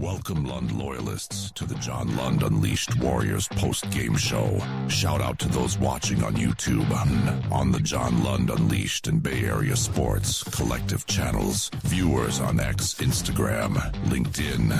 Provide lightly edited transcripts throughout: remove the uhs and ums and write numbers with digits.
Welcome, Lund loyalists, to the John Lund Unleashed Warriors post-game show. Shout out to those watching on YouTube, on the John Lund Unleashed and Bay Area Sports collective channels, viewers on X, Instagram, LinkedIn,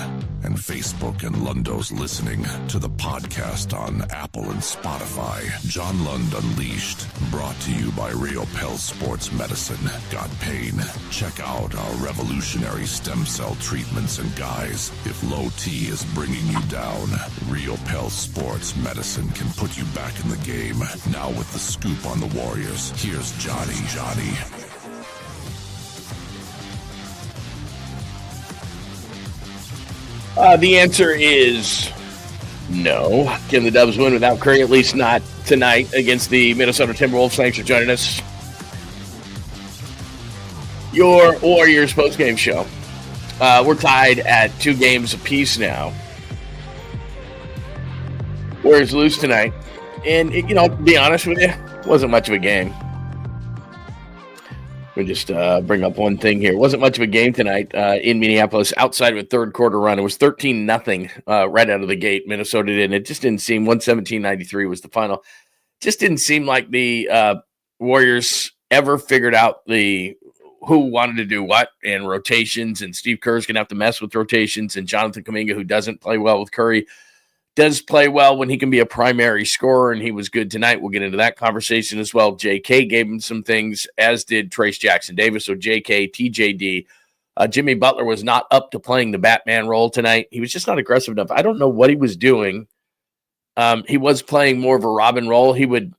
and Facebook, and Lundos listening to the podcast on Apple and Spotify. John Lund Unleashed, brought to you by 𝐟𝐸𝐿 Sports Medicine. Got pain? Check out our revolutionary stem cell treatments and guys. If low T is bringing you down, 𝐟𝐸𝐿 Sports Medicine can put you back in the game. Now with the scoop on the Warriors, here's Johnny. The answer is no. Can the Dubs win without Curry? At least not tonight against the Minnesota Timberwolves. Thanks for joining us. Your Warriors postgame show. We're tied at 2 games apiece now. Warriors lose tonight. And, to be honest with you, it wasn't much of a game. We'll just bring up one thing here. It wasn't much of a game tonight in Minneapolis outside of a third quarter run. It was 13-0 right out of the gate. Minnesota did. And it just didn't seem, 117-93 was the final. Just didn't seem like the Warriors ever figured out who wanted to do what and rotations, and Steve Kerr's going to have to mess with rotations, and 𝐿𝐿𝐵𝐿𝐼𝐿, who doesn't play well with Curry, does play well when he can be a primary scorer, and he was good tonight. We'll get into that conversation as well. 𝐽𝐾 gave him some things, as did Trayce Jackson-Davis. So 𝐽𝐾, TJD. Jimmy Butler was not up to playing the Batman role tonight. He was just not aggressive enough. I don't know what he was doing. He was playing more of a Robin role. He would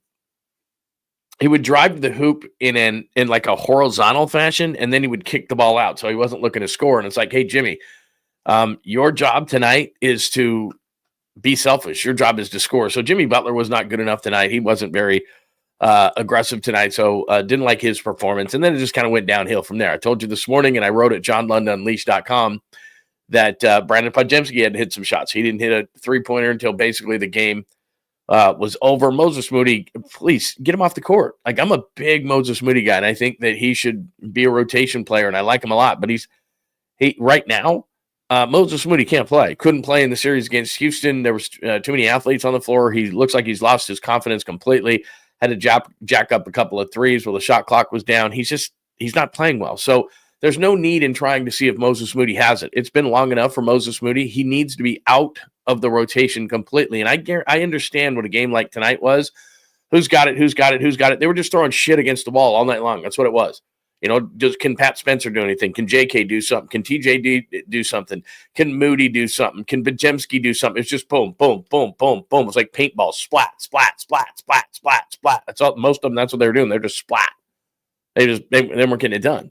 drive to the hoop in like a horizontal fashion, and then he would kick the ball out. So he wasn't looking to score. And it's like, hey, Jimmy, your job tonight is to be selfish. Your job is to score. So Jimmy Butler was not good enough tonight. He wasn't very aggressive tonight. So didn't like his performance. And then it just kind of went downhill from there. I told you this morning, and I wrote at JohnLundUnleashed.com that Brandon Podziemski had hit some shots. He didn't hit a three-pointer until basically the game was over. Moses Moody, please get him off the court. Like, I'm a big Moses Moody guy, and I think that he should be a rotation player, and I like him a lot. But he right now, Moses Moody can't play. Couldn't play in the series against Houston. There was too many athletes on the floor. He looks like he's lost his confidence completely. Had to jack up a couple of threes while the shot clock was down. He's not playing well. So there's no need in trying to see if Moses Moody has it. It's been long enough for Moses Moody. He needs to be out of the rotation completely. And I understand what a game like tonight was. Who's got it? They were just throwing shit against the wall all night long. That's what it was. Can Pat Spencer do anything? Can 𝐽𝐾 do something? Can TJD do something? Can Moody do something? Can Podziemski do something? It's just boom, boom, boom, boom, boom. It's like paintball. Splat, splat, splat, splat, splat, splat. That's all. Most of them, that's what they were doing. They're just splat. They weren't getting it done.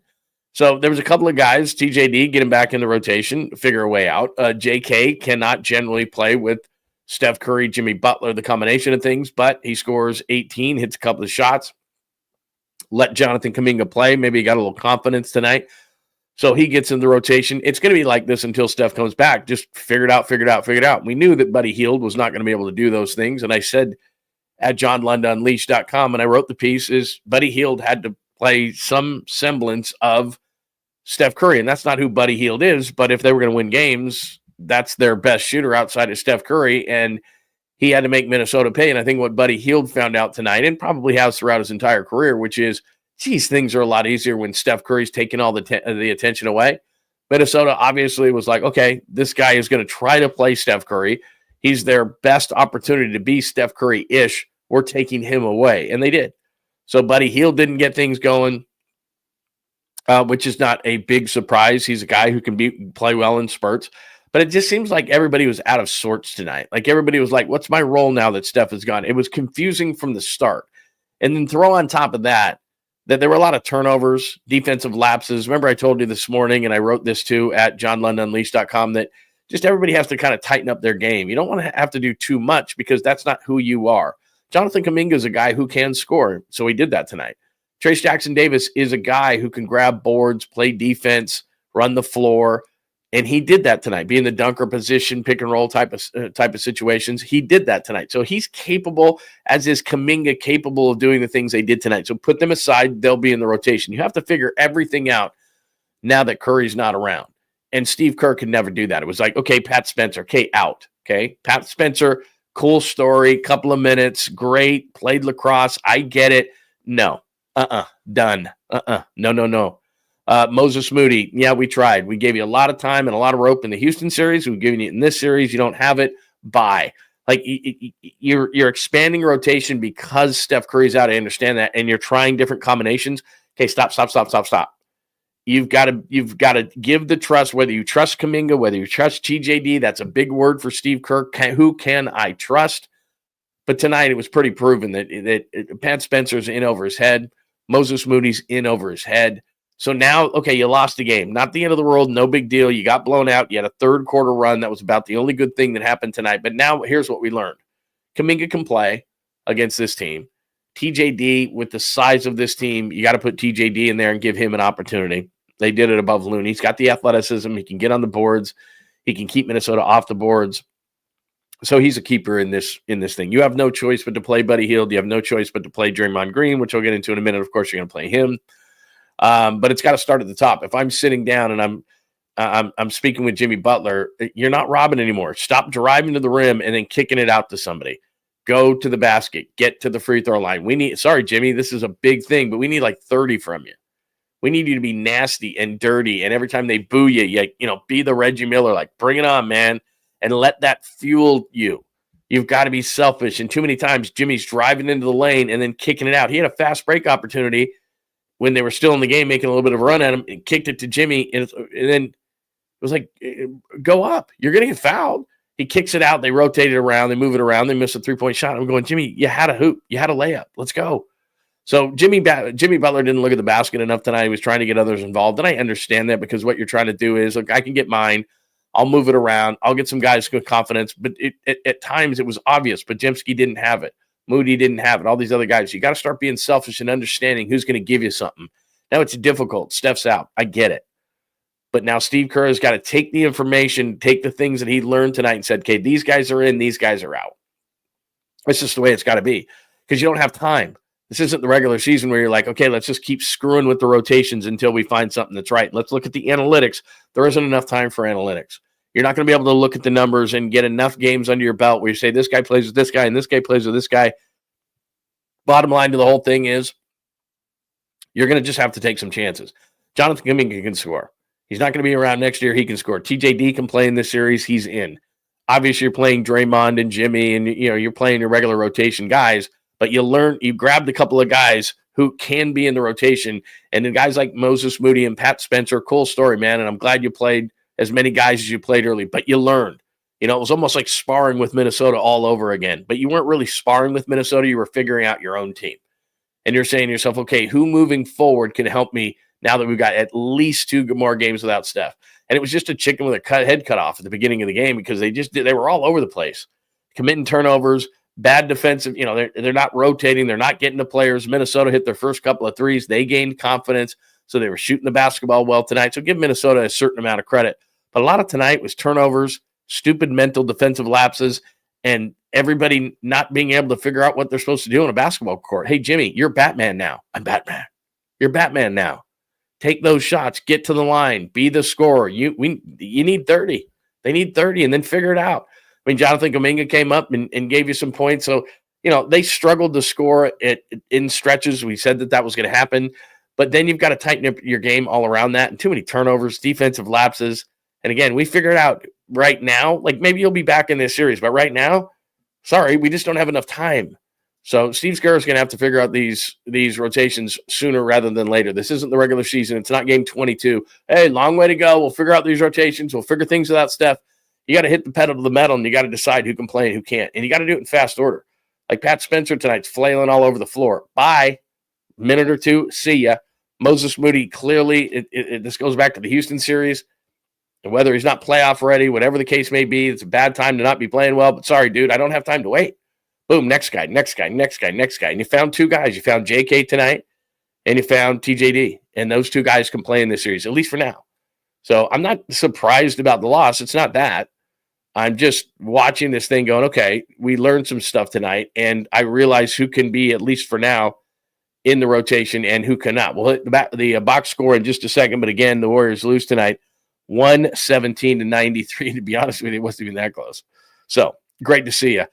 So there was a couple of guys, TJD, get him back in the rotation, figure a way out. 𝐽𝐾 cannot generally play with Steph Curry, Jimmy Butler, the combination of things, but he scores 18, hits a couple of shots. Let Jonathan Kuminga play. Maybe he got a little confidence tonight. So he gets in the rotation. It's going to be like this until Steph comes back. Just figure it out. We knew that Buddy Hield was not going to be able to do those things. And I said at JohnLundUnleashed.com, and I wrote the piece, is Buddy Hield had to play some semblance of Steph Curry. And that's not who Buddy Hield is. But if they were going to win games, that's their best shooter outside of Steph Curry. And he had to make Minnesota pay. And I think what Buddy Hield found out tonight, and probably has throughout his entire career, which is, geez, things are a lot easier when Steph Curry's taking all the attention away. Minnesota obviously was like, okay, this guy is going to try to play Steph Curry. He's their best opportunity to be Steph Curry-ish. We're taking him away. And they did. So Buddy Hield didn't get things going, which is not a big surprise. He's a guy who can play well in spurts. But it just seems like everybody was out of sorts tonight. Like, everybody was like, what's my role now that Steph is gone? It was confusing from the start. And then throw on top of that there were a lot of turnovers, defensive lapses. Remember, I told you this morning, and I wrote this too at JohnLundUnleashed.com, that just everybody has to kind of tighten up their game. You don't want to have to do too much because that's not who you are. Jonathan Kuminga is a guy who can score, so he did that tonight. Trayce Jackson-Davis is a guy who can grab boards, play defense, run the floor. And he did that tonight, be in the dunker position, pick and roll type of situations. He did that tonight. So he's capable, as is Kuminga, capable of doing the things they did tonight. So put them aside, they'll be in the rotation. You have to figure everything out now that Curry's not around. And Steve Kerr could never do that. It was like, okay, Pat Spencer, okay, out. Okay, Pat Spencer, cool story, couple of minutes, great, played lacrosse. I get it. No, done. No. Moses Moody, yeah, we tried. We gave you a lot of time and a lot of rope in the Houston series. We've given you in this series. You don't have it. Bye. Like you're expanding rotation because Steph Curry's out. I understand that, and you're trying different combinations. Okay, stop. You've got to give the trust, whether you trust Kuminga, whether you trust TJD. That's a big word for Steve Kerr. Who can I trust? But tonight it was pretty proven that Pat Spencer's in over his head. Moses Moody's in over his head. So now, okay, you lost the game. Not the end of the world. No big deal. You got blown out. You had a third quarter run. That was about the only good thing that happened tonight. But now here's what we learned. Kuminga can play against this team. TJD, with the size of this team, you got to put TJD in there and give him an opportunity. They did it above Lund. He's got the athleticism. He can get on the boards. He can keep Minnesota off the boards. So he's a keeper in this thing. You have no choice but to play Buddy Hield. You have no choice but to play Draymond Green, which I'll get into in a minute. Of course, you're going to play him. But it's got to start at the top. If I'm sitting down and I'm speaking with Jimmy Butler, you're not robbing anymore. Stop driving to the rim and then kicking it out to somebody. Go to the basket. Get to the free throw line. Sorry, Jimmy, this is a big thing, but we need like 30 from you. We need you to be nasty and dirty. And every time they boo you, be the Reggie Miller, like bring it on, man. And let that fuel you. You've got to be selfish. And too many times Jimmy's driving into the lane and then kicking it out. He had a fast break opportunity when they were still in the game, making a little bit of a run at him, and kicked it to Jimmy. And then it was like, go up. You're going to get fouled. He kicks it out. They rotate it around. They move it around. They miss a three-point shot. I'm going, Jimmy, you had a hoop. You had a layup. Let's go. So Jimmy Butler didn't look at the basket enough tonight. He was trying to get others involved. And I understand that, because what you're trying to do is, look, I can get mine. I'll move it around. I'll get some guys with confidence. But at times it was obvious. Podziemski didn't have it. Moody didn't have it. All these other guys. You got to start being selfish and understanding who's going to give you something. Now it's difficult. Steph's out. I get it. But now Steve Kerr has got to take the information, take the things that he learned tonight and said, okay, these guys are in, these guys are out. It's just the way it's got to be, because you don't have time. This isn't the regular season where you're like, okay, let's just keep screwing with the rotations until we find something that's right. Let's look at the analytics. There isn't enough time for analytics. You're not going to be able to look at the numbers and get enough games under your belt where you say this guy plays with this guy and this guy plays with this guy. Bottom line to the whole thing is you're going to just have to take some chances. Jonathan Kuminga can score. He's not going to be around next year. He can score. TJD can play in this series. He's in. Obviously, you're playing Draymond and Jimmy, and you're playing your regular rotation guys. But you grabbed a couple of guys who can be in the rotation, and the guys like Moses Moody and Pat Spencer. Cool story, man. And I'm glad you played as many guys as you played early. But you learned. It was almost like sparring with Minnesota all over again. But you weren't really sparring with Minnesota. You were figuring out your own team. And you're saying to yourself, okay, who moving forward can help me now that we've got at least 2 more games without Steph? And it was just a chicken with a head cut off at the beginning of the game, because they were all over the place, committing turnovers, bad defensive. They're not rotating. They're not getting the players. Minnesota hit their first couple of threes. They gained confidence, so they were shooting the basketball well tonight. So give Minnesota a certain amount of credit. But a lot of tonight was turnovers, stupid mental defensive lapses, and everybody not being able to figure out what they're supposed to do on a basketball court. Hey, Jimmy, you're Batman now. I'm Batman. You're Batman now. Take those shots. Get to the line. Be the scorer. You need 30. They need 30, and then figure it out. I mean, Jonathan Kuminga came up and gave you some points. So, they struggled to score in stretches. We said that was going to happen. But then you've got to tighten up your game all around that. And too many turnovers, defensive lapses. And again, we figured out right now, like maybe you'll be back in this series. But right now, sorry, we just don't have enough time. So Steve Kerr is going to have to figure out these rotations sooner rather than later. This isn't the regular season. It's not game 22. Hey, long way to go. We'll figure out these rotations. We'll figure things without Steph. You got to hit the pedal to the metal, and you got to decide who can play and who can't. And you got to do it in fast order. Like Pat Spencer tonight's flailing all over the floor. Bye. Minute or two. See ya. Moses Moody, clearly, this goes back to the Houston series. And whether he's not playoff ready, whatever the case may be, it's a bad time to not be playing well. But sorry, dude, I don't have time to wait. Boom, next guy. And you found 2 guys. You found JK tonight, and you found TJD. And those 2 guys can play in this series, at least for now. So I'm not surprised about the loss. It's not that. I'm just watching this thing going, okay, we learned some stuff tonight, and I realize who can be, at least for now, in the rotation and who cannot. We'll hit the box score in just a second, but again, the Warriors lose tonight 117-93. To be honest with you, it wasn't even that close. So great to see you.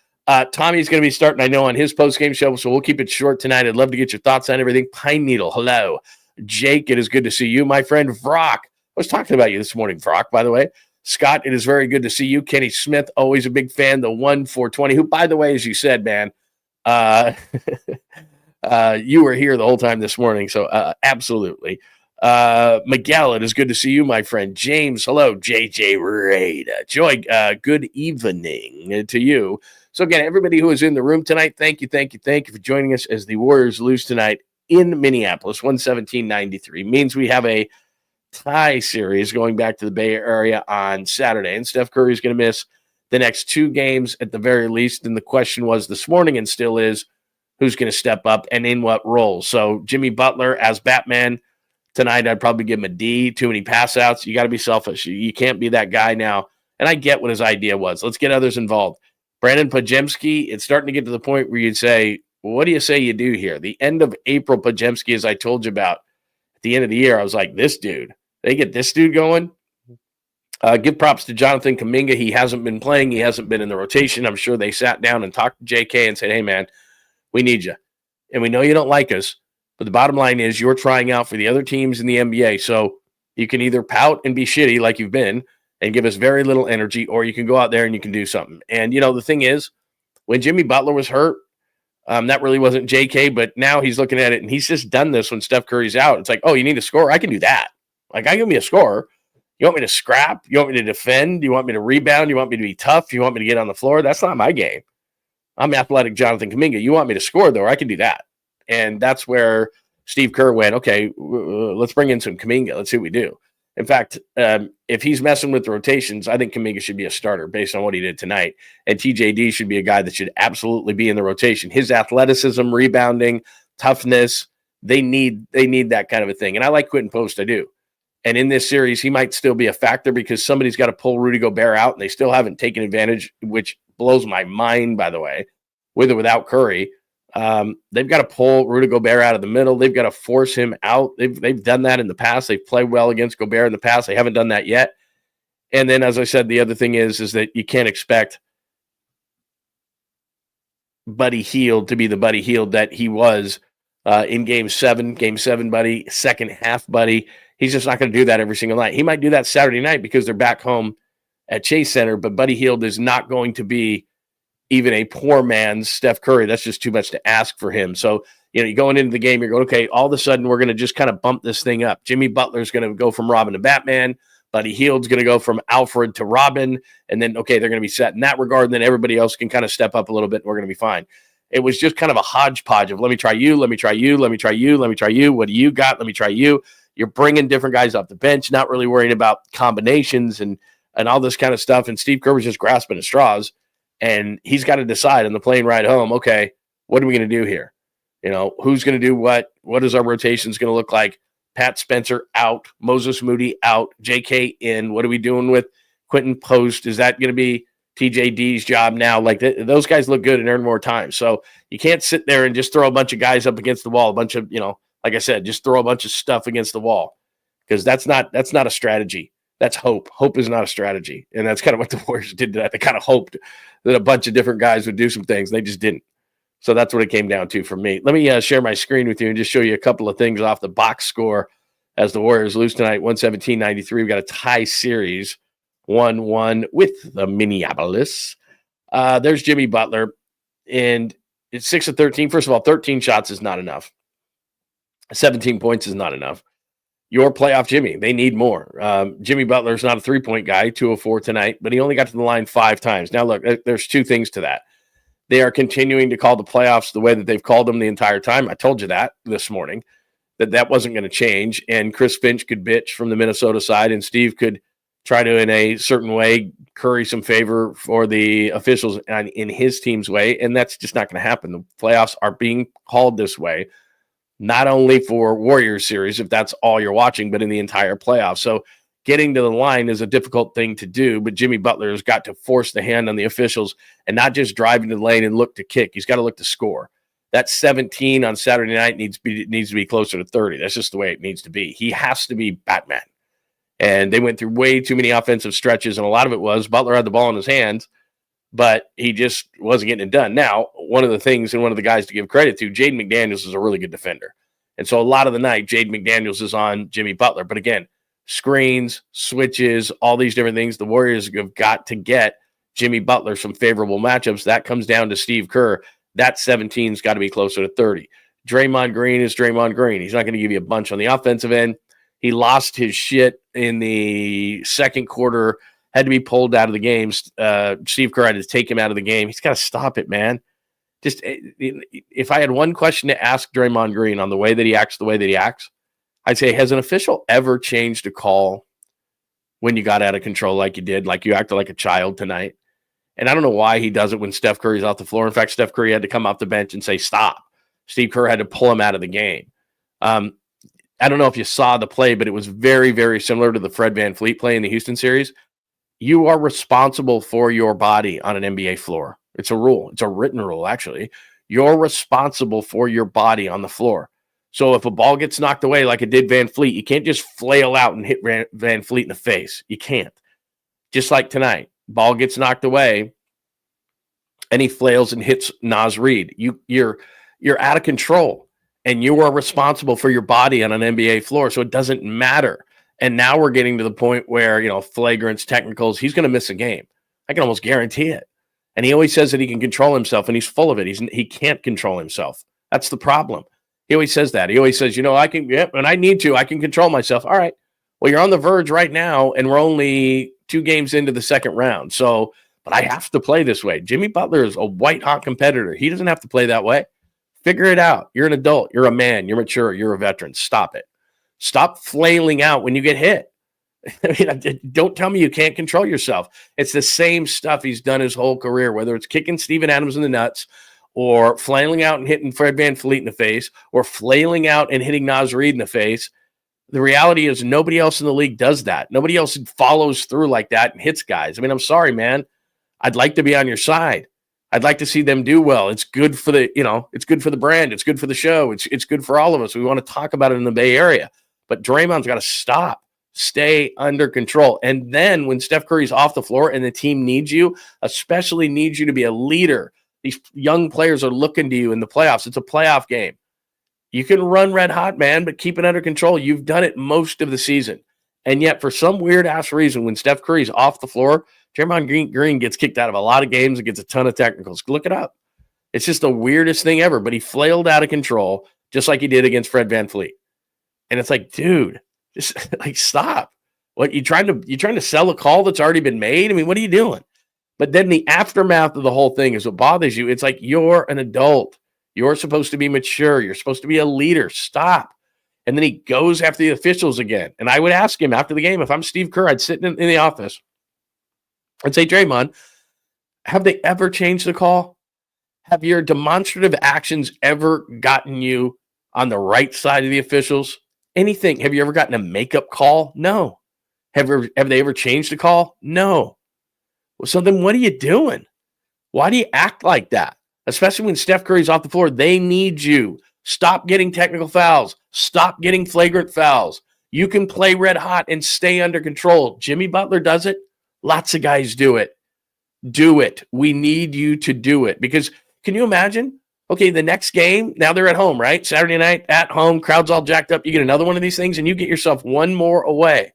Tommy's going to be starting, I know, on his post-game show, so we'll keep it short tonight. I'd love to get your thoughts on everything. Pine Needle, hello. Jake, it is good to see you. My friend Vrock, I was talking about you this morning, Vrock, by the way. Scott, it is very good to see you. Kenny Smith, always a big fan. The 1-420, who, by the way, as you said, man, you were here the whole time this morning, so absolutely. Miguel, it is good to see you, my friend. James, hello. JJ Rada. Joy, good evening to you. So again, everybody who is in the room tonight, thank you for joining us as the Warriors lose tonight in Minneapolis, 117-93. Means we have a tie series going back to the Bay Area on Saturday, and Steph Curry is going to miss the next 2 games at the very least. And the question was this morning, and still is, who's going to step up and in what role? So Jimmy Butler as Batman tonight, I'd probably give him a D. Too many pass outs. You got to be selfish. You can't be that guy now. And I get what his idea was. Let's get others involved. Brandon Podziemski, it's starting to get to the point where you'd say, well, what do you say you do here? The end of April, Podziemski, as I told you about, at the end of the year, I was like, this dude, they get this dude going. Give props to Jonathan Kuminga. He hasn't been playing. He hasn't been in the rotation. I'm sure they sat down and talked to JK and said, hey, man, we need you. And we know you don't like us, but the bottom line is you're trying out for the other teams in the NBA. So you can either pout and be shitty like you've been and give us very little energy, or you can go out there and you can do something. And, the thing is, when Jimmy Butler was hurt, that really wasn't JK, but now he's looking at it, and he's just done this when Steph Curry's out. It's like, oh, you need a scorer? I can do that. Like, I can be a scorer. You want me to scrap? You want me to defend? You want me to rebound? You want me to be tough? You want me to get on the floor? That's not my game. I'm athletic Jonathan Kuminga. You want me to score, though? I can do that. And that's where Steve Kerr went, okay, let's bring in some Kuminga. Let's see what we do. In fact, if he's messing with the rotations, I think Kuminga should be a starter based on what he did tonight. And TJD should be a guy that should absolutely be in the rotation. His athleticism, rebounding, toughness, they need that kind of a thing. And I like Quentin Post, I do. And in this series, he might still be a factor because somebody's got to pull Rudy Gobert out, and they still haven't taken advantage, which blows my mind, by the way, with or without Curry. They've got to pull Rudy Gobert out of the middle. They've got to force him out. They've done that in the past. They've played well against Gobert in the past. They haven't done that yet. And then, as I said, the other thing is that you can't expect Buddy Hield to be the Buddy Hield that he was in Game 7. Game 7, Buddy. Second half, Buddy. He's just not going to do that every single night. He might do that Saturday night because they're back home at Chase Center, but Buddy Hield is not going to be even a poor man's Steph Curry. That's just too much to ask for him. So, you're going into the game, you're going, okay, all of a sudden we're going to just kind of bump this thing up. Jimmy Butler's going to go from Robin to Batman. Buddy Hield's going to go from Alfred to Robin. And then, okay, they're going to be set in that regard. And then everybody else can kind of step up a little bit and we're going to be fine. It was just kind of a hodgepodge of let me try you, let me try you, let me try you, let me try you. What do you got? Let me try you. You're bringing different guys off the bench, not really worrying about combinations and all this kind of stuff. And Steve Kerr was just grasping at straws. And he's got to decide on the plane ride home, okay, what are we going to do here? Who's going to do what? What is our rotations going to look like? Pat Spencer out, Moses Moody out, JK in. What are we doing with Quentin Post? Is that going to be TJD's job now? Like those guys look good and earn more time. So you can't sit there and just throw a bunch of guys up against the wall, a bunch of, like I said, just throw a bunch of stuff against the wall because that's not a strategy. That's hope. Hope is not a strategy. And that's kind of what the Warriors did tonight. They kind of hoped that a bunch of different guys would do some things. They just didn't. So that's what it came down to for me. Let me share my screen with you and just show you a couple of things off the box score as the Warriors lose tonight, 117-93. We've got a tie series, 1-1 with the Minneapolis. There's Jimmy Butler. And it's 6 of 13. First of all, 13 shots is not enough. 17 points is not enough. Your playoff Jimmy, they need more. Jimmy Butler's not a three-point guy, 2 of 4 tonight, but he only got to the line 5 times. Now, look, there's 2 things to that. They are continuing to call the playoffs the way that they've called them the entire time. I told you that this morning, that wasn't going to change, and Chris Finch could bitch from the Minnesota side, and Steve could try to, in a certain way, curry some favor for the officials in his team's way, and that's just not going to happen. The playoffs are being called this way, not only for Warriors series, if that's all you're watching, but in the entire playoffs. So getting to the line is a difficult thing to do, but Jimmy Butler has got to force the hand on the officials and not just drive into the lane and look to kick. He's got to look to score. That 17 on Saturday night needs to be closer to 30. That's just the way it needs to be. He has to be Batman. And they went through way too many offensive stretches, and a lot of it was Butler had the ball in his hands, but he just wasn't getting it done. Now, one of the things and one of the guys to give credit to, Jaden McDaniels is a really good defender. And so a lot of the night, Jaden McDaniels is on Jimmy Butler. But again, screens, switches, all these different things, the Warriors have got to get Jimmy Butler some favorable matchups. That comes down to Steve Kerr. That 17's got to be closer to 30. Draymond Green is Draymond Green. He's not going to give you a bunch on the offensive end. He lost his shit in the second quarter, had to be pulled out of the game. Steve Kerr had to take him out of the game. He's got to stop it, man. Just if I had one question to ask Draymond Green on the way that he acts, I'd say, has an official ever changed a call when you got out of control like you did, like you acted like a child tonight? And I don't know why he does it when Steph Curry's off the floor. In fact, Steph Curry had to come off the bench and say, stop. Steve Kerr had to pull him out of the game. I don't know if you saw the play, but it was very, very similar to the Fred VanVleet play in the Houston series. You are responsible for your body on an NBA floor. It's a rule. It's a written rule, actually. You're responsible for your body on the floor. So if a ball gets knocked away like it did VanVleet, you can't just flail out and hit VanVleet in the face. You can't. Just like tonight, ball gets knocked away, and he flails and hits Naz Reid. You're out of control. And you are responsible for your body on an NBA floor, so it doesn't matter. And now we're getting to the point where, flagrants, technicals, he's going to miss a game. I can almost guarantee it. And he always says that he can control himself, and he's full of it. He can't control himself. That's the problem. He always says that. He always says, I can, when I need to, I can control myself. All right. Well, you're on the verge right now, and we're only 2 games into the second round. So, but I have to play this way. Jimmy Butler is a white-hot competitor. He doesn't have to play that way. Figure it out. You're an adult. You're a man. You're mature. You're a veteran. Stop it. Stop flailing out when you get hit. Don't tell me you can't control yourself. It's the same stuff he's done his whole career, whether it's kicking Steven Adams in the nuts or flailing out and hitting Fred VanVleet in the face or flailing out and hitting Naz Reid in the face. The reality is nobody else in the league does that. Nobody else follows through like that and hits guys. I'm sorry, man. I'd like to be on your side. I'd like to see them do well. It's good for the, it's good for the brand. It's good for the show. It's good for all of us. We want to talk about it in the Bay Area. But Draymond's got to stop. Stay under control. And then when Steph Curry's off the floor and the team needs you, especially needs you to be a leader, these young players are looking to you in the playoffs. It's a playoff game. You can run red hot, man, but keep it under control. You've done it most of the season. And yet, for some weird-ass reason, when Steph Curry's off the floor, Draymond Green gets kicked out of a lot of games and gets a ton of technicals. Look it up. It's just the weirdest thing ever. But he flailed out of control, just like he did against Fred VanVleet. And it's like, dude, just stop. What you trying to sell a call that's already been made? What are you doing? But then the aftermath of the whole thing is what bothers you. It's like, you're an adult. You're supposed to be mature. You're supposed to be a leader. Stop. And then he goes after the officials again. And I would ask him after the game, if I'm Steve Kerr, I'd sit in the office. I'd say, Draymond, have they ever changed the call? Have your demonstrative actions ever gotten you on the right side of the officials? Anything? Have you ever gotten a makeup call? No. Have they ever changed the call? No. Well, so then what are you doing? Why do you act like that? Especially when Steph Curry's off the floor. They need you. Stop getting technical fouls. Stop getting flagrant fouls. You can play red hot and stay under control. Jimmy Butler does it. Lots of guys do it. Do it. We need you to do it. Because can you imagine? Okay, the next game, now they're at home, right? Saturday night at home, crowd's all jacked up. You get another one of these things, and you get yourself one more away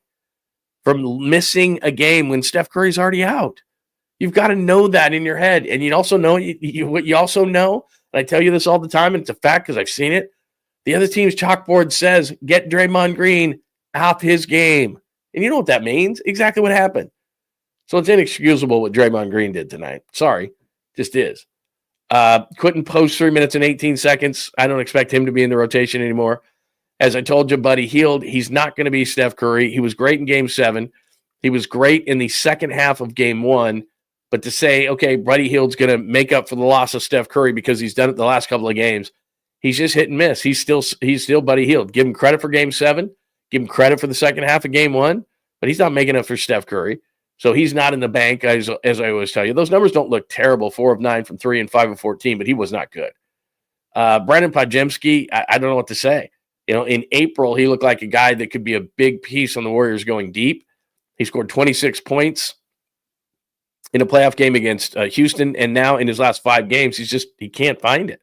from missing a game when Steph Curry's already out. You've got to know that in your head. And you also know, what you also know, and I tell you this all the time, and it's a fact because I've seen it, the other team's chalkboard says, get Draymond Green out his game. And you know what that means? Exactly what happened. So it's inexcusable what Draymond Green did tonight. Sorry, just is. Couldn't post 3 minutes and 18 seconds. I don't expect him to be in the rotation anymore. As I told you, Buddy Hield, he's not going to be Steph Curry. He was great in Game 7. He was great in the second half of Game 1. But to say, okay, Buddy Hield's going to make up for the loss of Steph Curry because he's done it the last couple of games, he's just hit and miss. He's still Buddy Hield. Give him credit for Game 7. Give him credit for the second half of Game 1. But he's not making up for Steph Curry. So he's not in the bank, as I always tell you. Those numbers don't look terrible, 4 of 9 from 3 and 5 of 14, but he was not good. Brandon Podziemski, I don't know what to say. In April, he looked like a guy that could be a big piece on the Warriors going deep. He scored 26 points in a playoff game against Houston, and now in his last 5 games, he can't find it.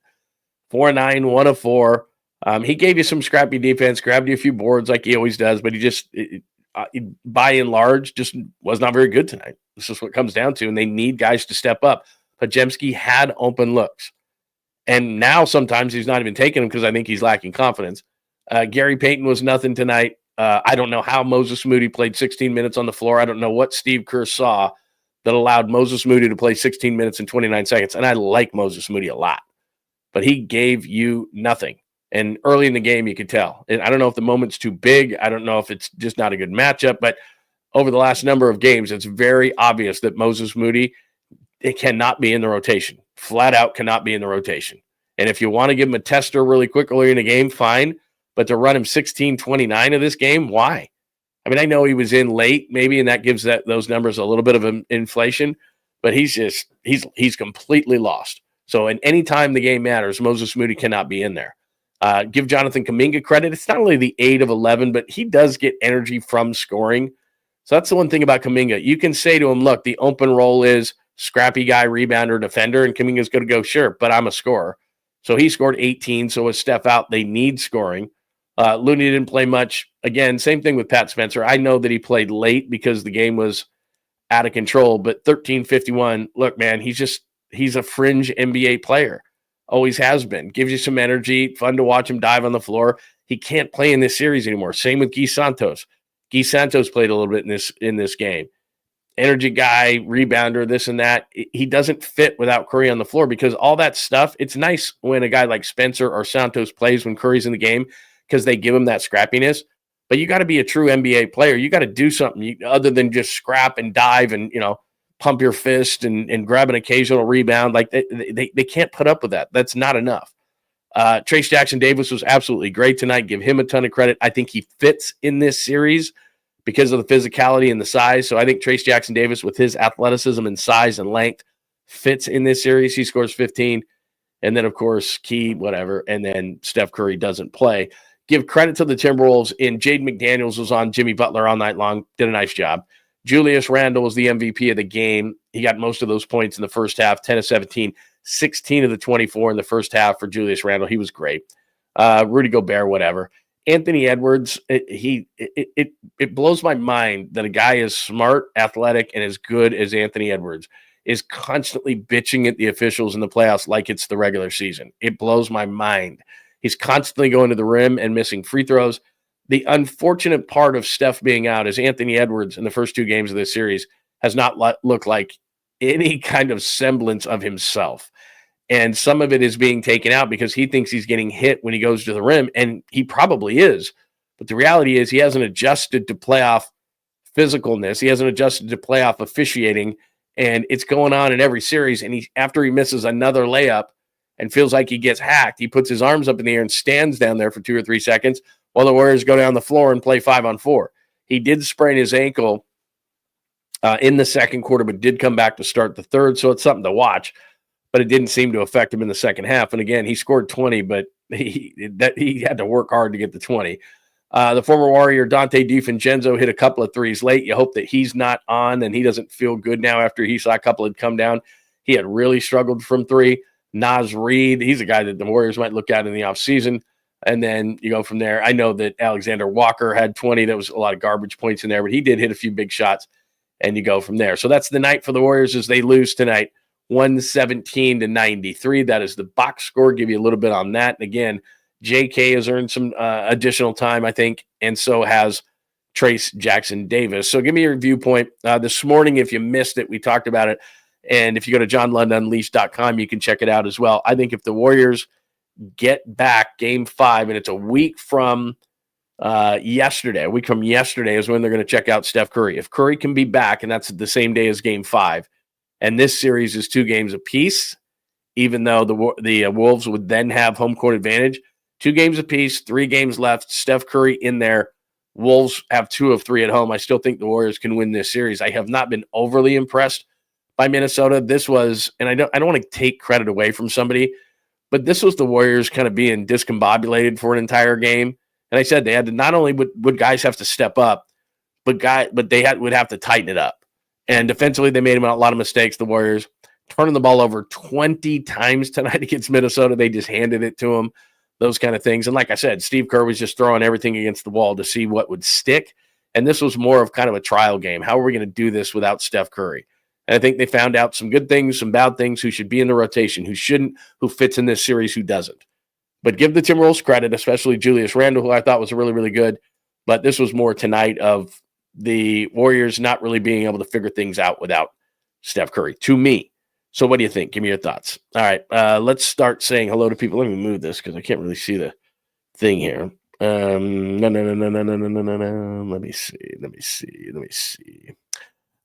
4-9, 1 of 4. He gave you some scrappy defense, grabbed you a few boards like he always does, but he just, by and large, just was not very good tonight. This is what it comes down to, and they need guys to step up. Podziemski had open looks, and now sometimes he's not even taking them because I think he's lacking confidence. Gary Payton was nothing tonight. I don't know how Moses Moody played 16 minutes on the floor. I don't know what Steve Kerr saw that allowed Moses Moody to play 16 minutes and 29 seconds, and I like Moses Moody a lot, but he gave you nothing. And early in the game, you could tell. And I don't know if the moment's too big. I don't know if it's just not a good matchup, but over the last number of games, it's very obvious that Moses Moody, it cannot be in the rotation. Flat out cannot be in the rotation. And if you want to give him a tester really quick early in the game, fine. But to run him 16-29 of this game, why? I mean, I know he was in late, maybe, and that gives those numbers a little bit of an inflation, but he's completely lost. So in any time the game matters, Moses Moody cannot be in there. Give Jonathan Kuminga credit. It's not only the 8 of 11, but he does get energy from scoring. So that's the one thing about Kuminga. You can say to him, look, the open role is scrappy guy, rebounder, defender, and Kuminga's going to go, sure, but I'm a scorer. So he scored 18, so with Steph out, they need scoring. Looney didn't play much. Again, same thing with Pat Spencer. I know that he played late because the game was out of control, but 13-51, look, man, he's a fringe NBA player. Always has been. Gives you some energy. Fun to watch him dive on the floor. He can't play in this series anymore. Same with Guy Santos. Guy Santos played a little bit in this game. Energy guy, rebounder, this and that. He doesn't fit without Curry on the floor because all that stuff, it's nice when a guy like Spencer or Santos plays when Curry's in the game because they give him that scrappiness. But you got to be a true NBA player. You got to do something other than just scrap and dive and, pump your fist and grab an occasional rebound. Like they can't put up with that. That's not enough. Trayce Jackson-Davis was absolutely great tonight. Give him a ton of credit. I think he fits in this series because of the physicality and the size. So I think Trayce Jackson-Davis, with his athleticism and size and length, fits in this series. He scores 15. And then, of course, Key, whatever. And then Steph Curry doesn't play. Give credit to the Timberwolves. And Jaden McDaniels was on Jimmy Butler all night long. Did a nice job. Julius Randle was the MVP of the game. He got most of those points in the first half, 10 of 17, 16 of the 24 in the first half for Julius Randle. He was great. Rudy Gobert, whatever. Anthony Edwards, it blows my mind that a guy as smart, athletic, and as good as Anthony Edwards is constantly bitching at the officials in the playoffs like it's the regular season. It blows my mind. He's constantly going to the rim and missing free throws. The unfortunate part of Steph being out is Anthony Edwards in the first 2 games of this series has not looked like any kind of semblance of himself. And some of it is being taken out because he thinks he's getting hit when he goes to the rim, and he probably is. But the reality is he hasn't adjusted to playoff physicalness. He hasn't adjusted to playoff officiating, and it's going on in every series. And after he misses another layup and feels like he gets hacked, he puts his arms up in the air and stands down there for 2 or 3 seconds while the Warriors go down the floor and play 5-on-4. He did sprain his ankle in the second quarter, but did come back to start the third, so it's something to watch. But it didn't seem to affect him in the second half. And again, he scored 20, but he had to work hard to get the 20. The former Warrior, Dante DiVincenzo, hit a couple of threes late. You hope that he's not on and he doesn't feel good now after he saw a couple had come down. He had really struggled from 3. Naz Reid, he's a guy that the Warriors might look at in the offseason. And then you go from there. I know that Alexander Walker had 20. There was a lot of garbage points in there, but he did hit a few big shots, and you go from there. So that's the night for the Warriors as they lose tonight, 117-93. That is the box score. Give you a little bit on that. And again, JK has earned some additional time, I think, and so has Trayce Jackson-Davis. So give me your viewpoint. This morning, if you missed it, we talked about it. And if you go to JohnLundUnleashed.com, you can check it out as well. I think if the Warriors get back game 5, and it's a week from yesterday. A week from yesterday is when they're going to check out Steph Curry. If Curry can be back, and that's the same day as game 5, and this series is 2 games apiece, even though the Wolves would then have home court advantage, 2 games apiece, 3 games left, Steph Curry in there. Wolves have 2 of 3 at home. I still think the Warriors can win this series. I have not been overly impressed by Minnesota. This was, and I don't want to take credit away from somebody, but this was the Warriors kind of being discombobulated for an entire game. And I said they had to, not only would guys have to step up, but they would have to tighten it up. And defensively, they made a lot of mistakes, the Warriors. Turning the ball over 20 times tonight against Minnesota. They just handed it to them, those kind of things. And like I said, Steve Kerr was just throwing everything against the wall to see what would stick. And this was more of kind of a trial game. How are we going to do this without Steph Curry? And I think they found out some good things, some bad things, who should be in the rotation, who shouldn't, who fits in this series, who doesn't. But give the Timberwolves credit, especially Julius Randle, who I thought was really, really good. But this was more tonight of the Warriors not really being able to figure things out without Steph Curry, to me. So what do you think? Give me your thoughts. All right, let's start saying hello to people. Let me move this because I can't really see the thing here. No. Let me see.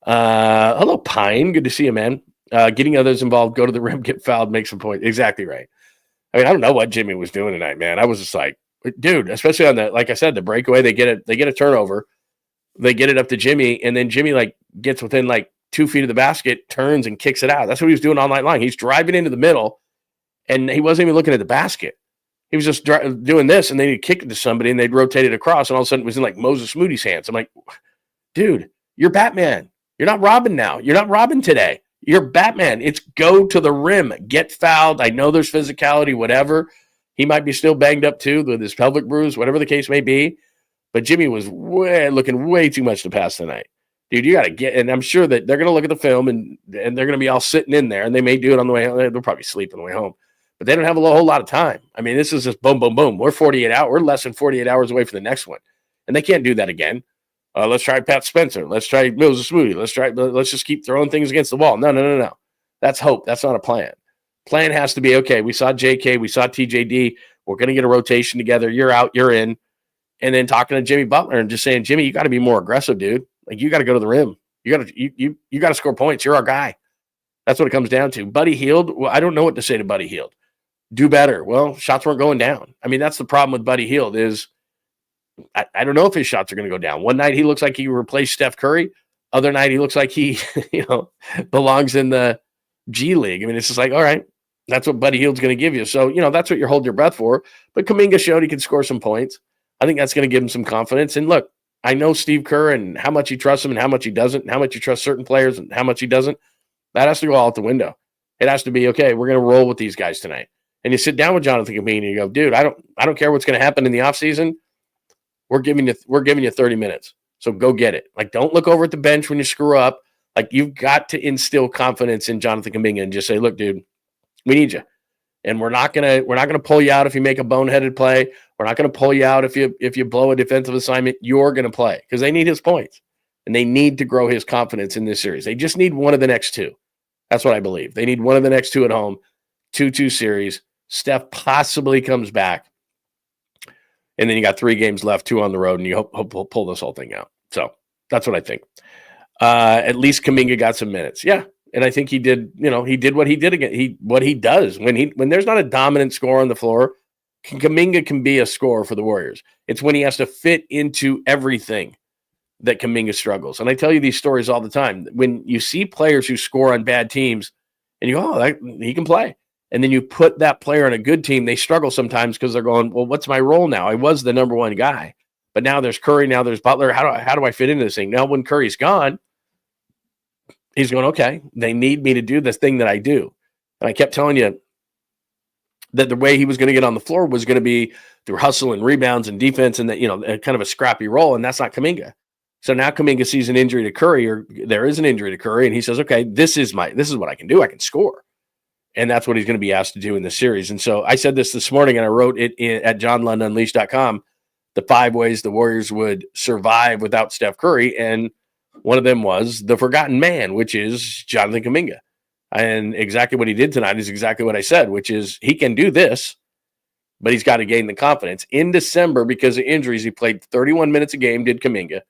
Hello, Pine. Good to see you, man. Getting others involved, go to the rim, get fouled, make some points. Exactly right. I mean, I don't know what Jimmy was doing tonight, man. I was just like, dude, especially on the, like I said, the breakaway, they get a turnover. They get it up to Jimmy, and then Jimmy gets within 2 feet of the basket, turns and kicks it out. That's what he was doing all night long. He's driving into the middle, and he wasn't even looking at the basket. He was just doing this, and then he'd kick it to somebody, and they'd rotate it across, and all of a sudden it was in Moses Moody's hands. I'm like, dude, you're Batman. You're not Robin now. You're not Robin today. You're Batman. It's go to the rim, get fouled. I know there's physicality, whatever. He might be still banged up too with his pelvic bruise, whatever the case may be. But Jimmy was looking way too much to pass tonight. Dude, you got to get, and I'm sure that they're going to look at the film and they're going to be all sitting in there, and they may do it on the way home. They'll probably sleep on the way home, but they don't have a whole lot of time. I mean, this is just boom, boom, boom. We're 48 hours. We're less than 48 hours away from the next one, and they can't do that again. Let's try Pat Spencer. Let's try Moses Moody. Let's just keep throwing things against the wall. No. That's hope. That's not a plan. Plan has to be, okay, we saw JK, we saw TJD. We're going to get a rotation together. You're out, you're in. And then talking to Jimmy Butler and just saying, Jimmy, you got to be more aggressive, dude. You got to go to the rim. You got to score points. You're our guy. That's what it comes down to. Buddy Hield, well, I don't know what to say to Buddy Hield. Do better. Well, shots weren't going down. I mean, that's the problem with Buddy Hield is I don't know if his shots are going to go down. One night he looks like he replaced Steph Curry. Other night he looks like he, belongs in the G League. I mean, it's just all right, that's what Buddy Hield's going to give you. So, that's what you're holding your breath for. But Kuminga showed he can score some points. I think that's going to give him some confidence. And look, I know Steve Kerr and how much he trusts him and how much he doesn't, and how much he trusts certain players and how much he doesn't. That has to go all out the window. It has to be, okay, we're going to roll with these guys tonight. And you sit down with Jonathan Kuminga and you go, dude, I don't care what's going to happen in the offseason. We're giving you 30 minutes. So go get it. Don't look over at the bench when you screw up. You've got to instill confidence in Jonathan Kuminga and just say, look, dude, we need you. And we're not gonna pull you out if you make a boneheaded play. We're not gonna pull you out if you blow a defensive assignment. You're gonna play because they need his points and they need to grow his confidence in this series. They just need one of the next two. That's what I believe. They need one of the next two at home. 2-2 series. Steph possibly comes back, and then you got 3 games left, 2 on the road, and you hope we'll pull this whole thing out. So that's what I think. At least Kuminga got some minutes. Yeah. And I think he did, he did what he did again. What he does when there's not a dominant scorer on the floor, Kuminga can be a scorer for the Warriors. It's when he has to fit into everything that Kuminga struggles. And I tell you these stories all the time. When you see players who score on bad teams and you go, he can play. And then you put that player on a good team, they struggle sometimes because they're going, well, what's my role now? I was the number one guy, but now there's Curry, now there's Butler. How do I fit into this thing? Now when Curry's gone, he's going, okay, they need me to do this thing that I do. And I kept telling you that the way he was going to get on the floor was going to be through hustle and rebounds and defense and that, kind of a scrappy role. And that's not Kuminga. So now Kuminga sees an injury to Curry, or there is an injury to Curry. And he says, okay, this is what I can do. I can score. And that's what he's going to be asked to do in this series. And so I said this morning, and I wrote it at JohnLundUnleashed.com, the 5 ways the Warriors would survive without Steph Curry. And one of them was the forgotten man, which is Jonathan Kuminga. And exactly what he did tonight is exactly what I said, which is he can do this, but he's got to gain the confidence. In December, because of injuries, he played 31 minutes a game, did Kuminga.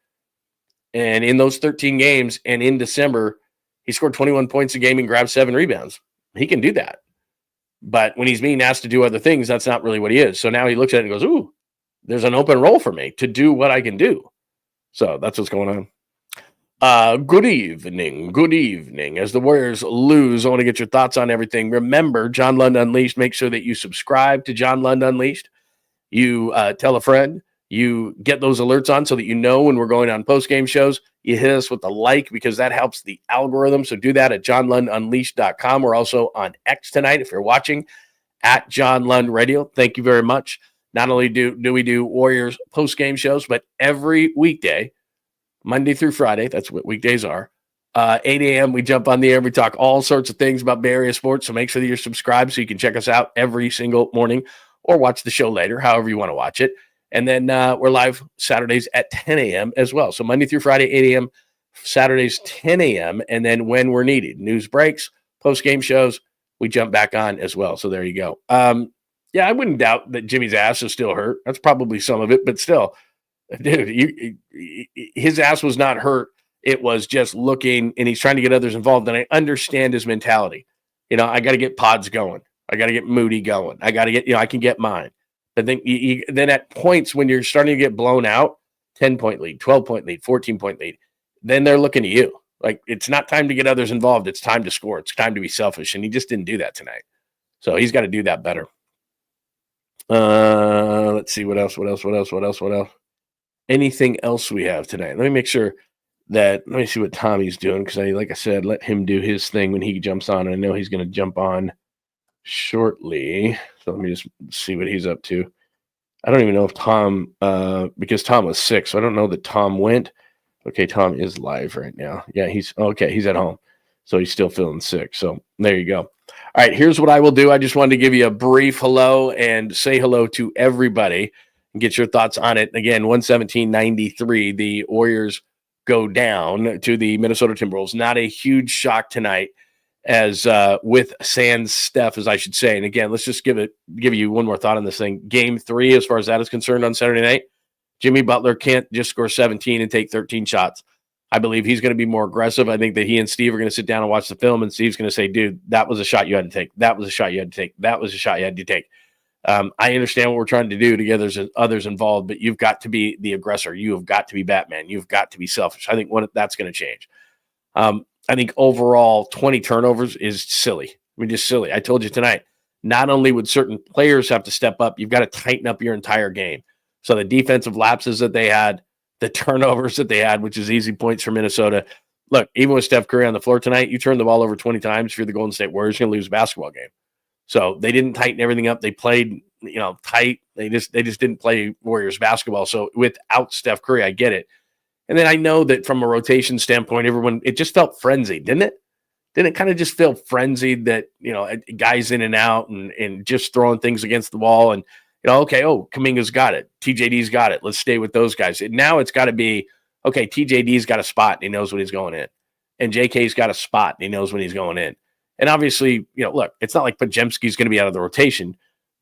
And in those 13 games and in December, he scored 21 points a game and grabbed 7 rebounds. He can do that. But when he's being asked to do other things, that's not really what he is. So now he looks at it and goes, ooh, there's an open role for me to do what I can do. So that's what's going on. Good evening. As the Warriors lose, I want to get your thoughts on everything. Remember, John Lund Unleashed. Make sure that you subscribe to John Lund Unleashed. You tell a friend. you get those alerts on so that you know when we're going on post-game shows. You hit us with the like because that helps the algorithm. So do that at johnlundunleashed.com. We're also on X tonight if you're watching, at John Lund Radio. Thank you very much. Not only do we do Warriors post-game shows, but every weekday, Monday through Friday, that's what weekdays are, 8 a.m., we jump on the air. We talk all sorts of things about Bay Area sports, so make sure that you're subscribed so you can check us out every single morning or watch the show later, however you want to watch it. And then we're live Saturdays at 10 a.m. as well. So Monday through Friday, 8 a.m., Saturdays, 10 a.m., and then when we're needed, news breaks, post-game shows, we jump back on as well. So there you go. Yeah, I wouldn't doubt that Jimmy's ass is still hurt. That's probably some of it, but still, dude, his ass was not hurt. It was just looking, and he's trying to get others involved. And I understand his mentality. I got to get pods going. I got to get Moody going. I got to get, I can get mine. But then, then at points when you're starting to get blown out, 10-point lead, 12-point lead, 14-point lead, then they're looking at you. Like, it's not time to get others involved. It's time to score. It's time to be selfish. And he just didn't do that tonight. So he's got to do that better. Let's see. What else? Anything else we have tonight? Let me make sure let me see what Tommy's doing, because like I said, let him do his thing when he jumps on. I know he's going to jump on shortly. So let me just see what he's up to. I don't even know if Tom, because Tom was sick, so I don't know that Tom went. Okay, Tom is live right now. Yeah, he's at home. So he's still feeling sick. So there you go. All right, here's what I will do. I just wanted to give you a brief hello and say hello to everybody and get your thoughts on it. Again, 117-93, the Warriors go down to the Minnesota Timberwolves. Not a huge shock tonight, as with sans STEPH, as I should say. And again, let's just give you one more thought on this thing. Game 3, as far as that is concerned, on Saturday night, Jimmy Butler can't just score 17 and take 13 shots. I believe he's going to be more aggressive. I think that he and Steve are going to sit down and watch the film, and Steve's going to say, dude, that was a shot you had to take. That was a shot you had to take. That was a shot you had to take. I understand what we're trying to do to get others involved, but you've got to be the aggressor. You have got to be Batman. You've got to be selfish. I think that's going to change. I think overall 20 turnovers is silly. I mean, just silly. I told you tonight, not only would certain players have to step up, you've got to tighten up your entire game. So the defensive lapses that they had, the turnovers that they had, which is easy points for Minnesota. Look, even with Steph Curry on the floor tonight, you turn the ball over 20 times, if you're the Golden State Warriors, you're going to lose a basketball game. So they didn't tighten everything up. They played, tight. They just didn't play Warriors basketball. So without Steph Curry, I get it. And then I know that from a rotation standpoint, it just felt frenzied, didn't it? Didn't it kind of just feel frenzied that, guys in and out and just throwing things against the wall and, Kuminga's got it. TJD's got it. Let's stay with those guys. Now it's got to be, okay, TJD's got a spot and he knows when he's going in. And JK's got a spot and he knows when he's going in. And obviously, look, it's not like Podziemski's going to be out of the rotation,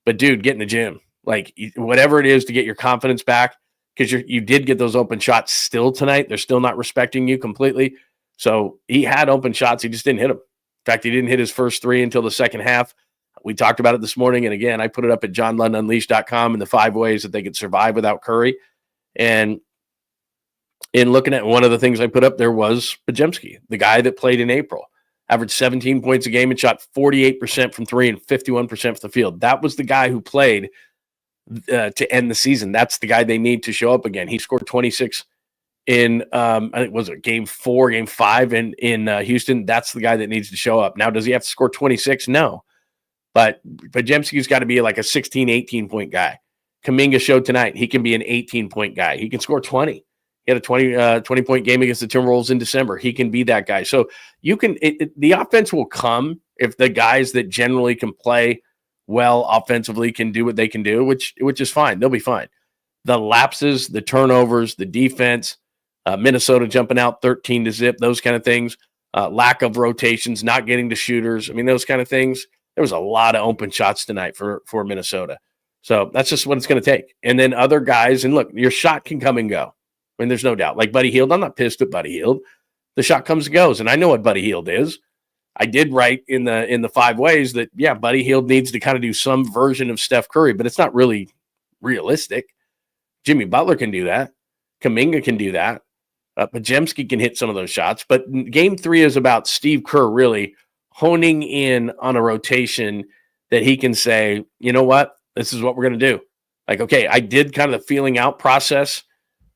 but dude, get in the gym. Like, whatever it is to get your confidence back, because you did get those open shots still tonight. They're still not respecting you completely. So he had open shots. He just didn't hit them. In fact, he didn't hit his first 3 until the second half. We talked about it this morning. And again, I put it up at johnlundunleashed.com in the 5 ways that they could survive without Curry. And in looking at one of the things I put up there was Podziemski, the guy that played in April, averaged 17 points a game and shot 48% from 3 and 51% from the field. That was the guy who played to end the season. That's the guy they need to show up again. He scored 26 in, I think, was it game 4, game 5 in Houston? That's the guy that needs to show up. Now, does he have to score 26? No. But Podziemski's got to be like a 16, 18-point guy. Kuminga showed tonight he can be an 18-point guy. He can score 20. He had a 20-point game against the Timberwolves in December. He can be that guy. So you can the offense will come if the guys that generally can play well offensively can do what they can do, which is fine. They'll be fine. The lapses, the turnovers, the defense, Minnesota jumping out 13-0, those kind of things, lack of rotations, not getting to shooters. I mean, those kind of things. There was a lot of open shots tonight for Minnesota. So that's just what it's going to take. And then other guys, and look, your shot can come and go. I mean, there's no doubt. Like Buddy Hield, I'm not pissed at Buddy Hield. The shot comes and goes, and I know what Buddy Hield is. I did write in the 5 ways that, yeah, Buddy Hield needs to kind of do some version of Steph Curry, but it's not really realistic. Jimmy Butler can do that. Kuminga can do that. Podziemski can hit some of those shots. But game 3 is about Steve Kerr really honing in on a rotation that he can say, you know what, this is what we're going to do. Like, okay, I did kind of the feeling out process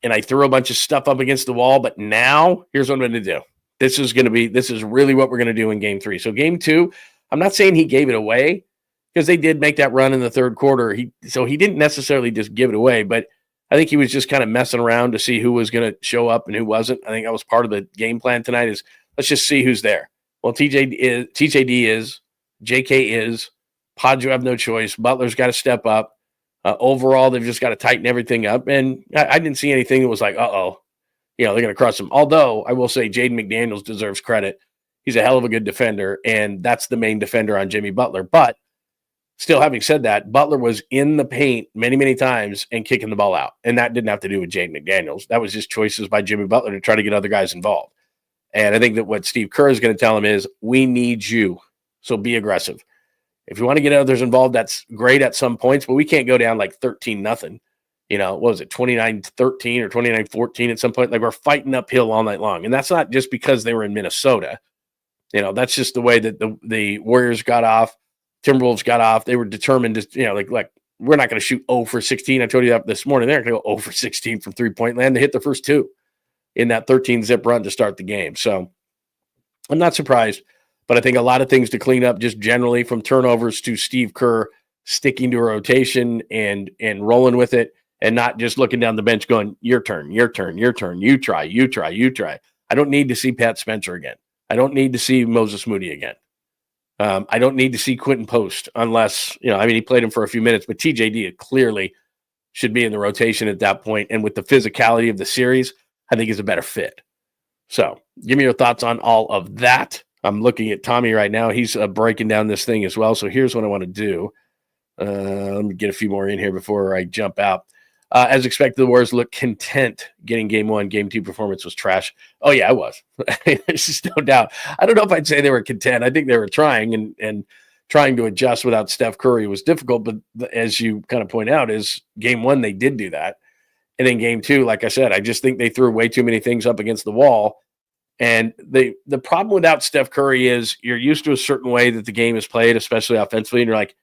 and I threw a bunch of stuff up against the wall, but now here's what I'm going to do. This is really what we're going to do in game 3. So game 2, I'm not saying he gave it away because they did make that run in the third quarter. So he didn't necessarily just give it away, but I think he was just kind of messing around to see who was going to show up and who wasn't. I think that was part of the game plan tonight is let's just see who's there. Well, TJD is, JK is, Padre have no choice. Butler's got to step up. Overall, they've just got to tighten everything up. And I didn't see anything that was like, they're going to crush them. Although I will say Jaden McDaniels deserves credit. He's a hell of a good defender, and that's the main defender on Jimmy Butler. But still, having said that, Butler was in the paint many, many times and kicking the ball out. And that didn't have to do with Jaden McDaniels. That was just choices by Jimmy Butler to try to get other guys involved. And I think that what Steve Kerr is going to tell him is, we need you, so be aggressive. If you want to get others involved, that's great at some points, but we can't go down like 13-0. What was it, 29-13 or 29-14 at some point? Like, we're fighting uphill all night long. And that's not just because they were in Minnesota. That's just the way that the Warriors got off, Timberwolves got off. They were determined to, like we're not going to shoot 0 for 16. I told you that this morning. They're going to go 0 for 16 from three-point land. They hit the first 2 in that 13-zip run to start the game. So I'm not surprised. But I think a lot of things to clean up just generally, from turnovers to Steve Kerr sticking to a rotation and rolling with it and not just looking down the bench going, your turn, your turn, your turn, you try. I don't need to see Pat Spencer again. I don't need to see Moses Moody again. I don't need to see Quentin Post unless, he played him for a few minutes, but TJD clearly should be in the rotation at that point. And with the physicality of the series, I think is a better fit. So give me your thoughts on all of that. I'm looking at Tommy right now. He's breaking down this thing as well. So here's what I want to do. Let me get a few more in here before I jump out. As expected, the Warriors look content getting game 1. Game 2 performance was trash. Oh, yeah, it was. There's just no doubt. I don't know if I'd say they were content. I think they were trying and trying to adjust without Steph Curry was difficult. But as you kind of point out, is game 1, they did do that. And in game 2, like I said, I just think they threw way too many things up against the wall. And the problem without Steph Curry is you're used to a certain way that the game is played, especially offensively, and you're like,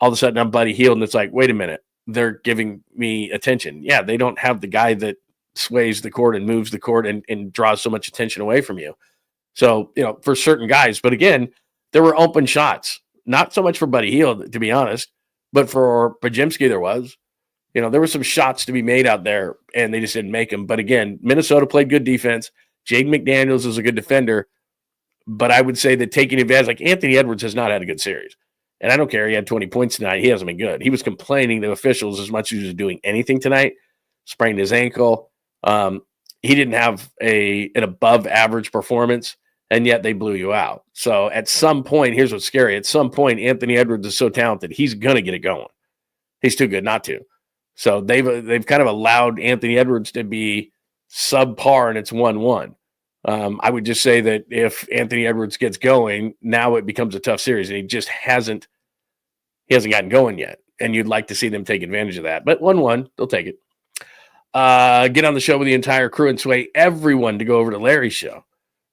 all of a sudden I'm Buddy Hield, and it's like, wait a minute, they're giving me attention. Yeah, they don't have the guy that sways the court and moves the court and draws so much attention away from you. So, for certain guys. But again, there were open shots. Not so much for Buddy Hield, to be honest, but for Podziemski there was. There were some shots to be made out there, and they just didn't make them. But again, Minnesota played good defense. Jaden McDaniels is a good defender, but I would say that taking advantage, like Anthony Edwards has not had a good series. And I don't care. He had 20 points tonight. He hasn't been good. He was complaining to officials as much as he was doing anything tonight. Sprained his ankle. He didn't have an above average performance, and yet they blew you out. So at some point, here's what's scary. At some point, Anthony Edwards is so talented, he's going to get it going. He's too good not to. So they've kind of allowed Anthony Edwards to be subpar, and it's 1-1. I would just say that if Anthony Edwards gets going, now it becomes a tough series, and he just hasn't gotten going yet. And you'd like to see them take advantage of that. But 1-1, they'll take it. Get on the show with the entire crew and sway everyone to go over to Larry's show.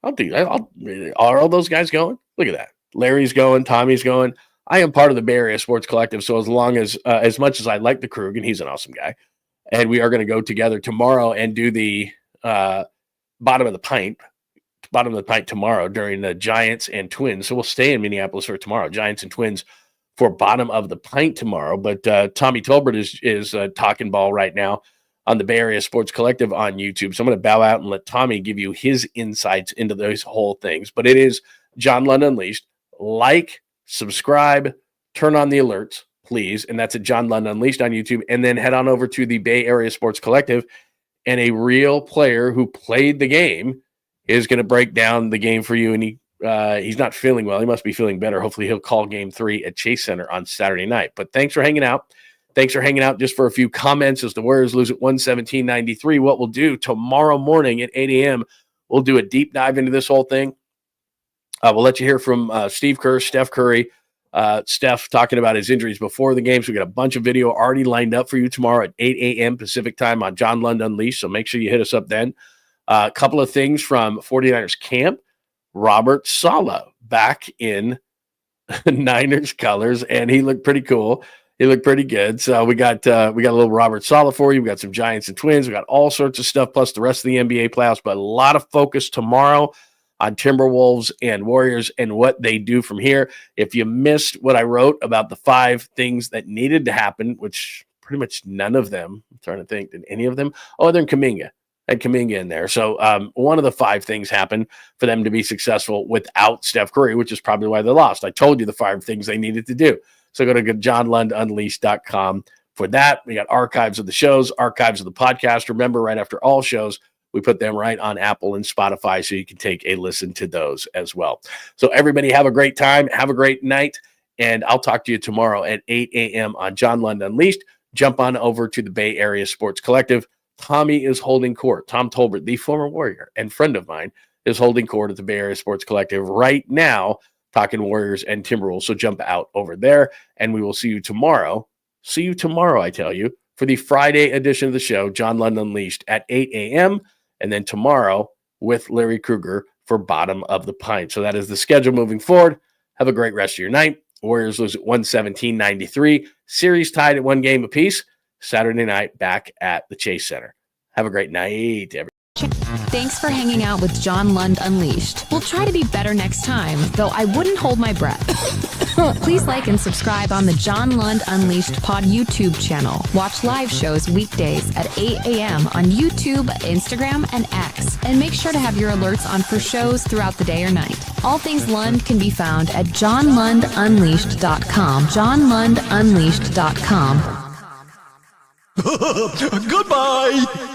Are all those guys going? Look at that. Larry's going. Tommy's going. I am part of the Bay Area Sports Collective, so as much as I like the Krug, and he's an awesome guy, and we are going to go together tomorrow and do the bottom of the pint tomorrow during the Giants and Twins. So we'll stay in Minneapolis for tomorrow, Giants and Twins for bottom of the pint tomorrow. But Tommy Tolbert is talking ball right now on the Bay Area Sports Collective on YouTube. So I'm going to bow out and let Tommy give you his insights into those whole things. But it is John Lund Unleashed. Like, subscribe, turn on the alerts, please. And that's at John Lund Unleashed on YouTube. And then head on over to the Bay Area Sports Collective. And a real player who played the game is going to break down the game for you. And he's not feeling well. He must be feeling better. Hopefully he'll call game 3 at Chase Center on Saturday night. But thanks for hanging out. Thanks for hanging out. Just for a few comments as the Warriors lose at 117-93. What we'll do tomorrow morning at 8 a.m., we'll do a deep dive into this whole thing. We'll let you hear from Steve Kerr, Steph Curry, Steph talking about his injuries before the game. So we got a bunch of video already lined up for you tomorrow at 8 a.m. Pacific time on John Lund Unleashed. So make sure you hit us up then. A couple of things from 49ers camp. Robert Saleh back in Niners colors, and he looked pretty cool. He looked pretty good. So we got a little Robert Saleh for you. We got some Giants and Twins. We got all sorts of stuff, plus the rest of the NBA playoffs. But a lot of focus tomorrow on Timberwolves and Warriors and what they do from here. If you missed what I wrote about the 5 things that needed to happen, which pretty much none of them, I'm trying to think, did any of them? Oh, they're in Kuminga. Had Kuminga in there. So one of the 5 things happened for them to be successful without Steph Curry, which is probably why they lost. I told you the 5 things they needed to do. So go to JohnLundUnleashed.com for that. We got archives of the shows, archives of the podcast. Remember, right after all shows, we put them right on Apple and Spotify so you can take a listen to those as well. So everybody have a great time. Have a great night. And I'll talk to you tomorrow at 8 a.m. on John Lund Unleashed. Jump on over to the Bay Area Sports Collective. Tommy is holding court. Tom Tolbert, the former Warrior and friend of mine, is holding court at the Bay Area Sports Collective right now, talking Warriors and Timberwolves. So jump out over there, and we will see you tomorrow. See you tomorrow, I tell you, for the Friday edition of the show, John Lund Unleashed at 8 a.m., and then tomorrow with Larry Krueger for Bottom of the Pint. So that is the schedule moving forward. Have a great rest of your night. Warriors lose at 117-93. Series tied at 1 game apiece. Saturday night back at the Chase Center. Have a great night, everybody. Thanks for hanging out with John Lund Unleashed. We'll try to be better next time, though I wouldn't hold my breath. Please like and subscribe on the John Lund Unleashed Pod YouTube channel. Watch live shows weekdays at 8 a.m. on YouTube, Instagram, and X. And make sure to have your alerts on for shows throughout the day or night. All things Lund can be found at JohnLundUnleashed.com. JohnLundUnleashed.com. Goodbye!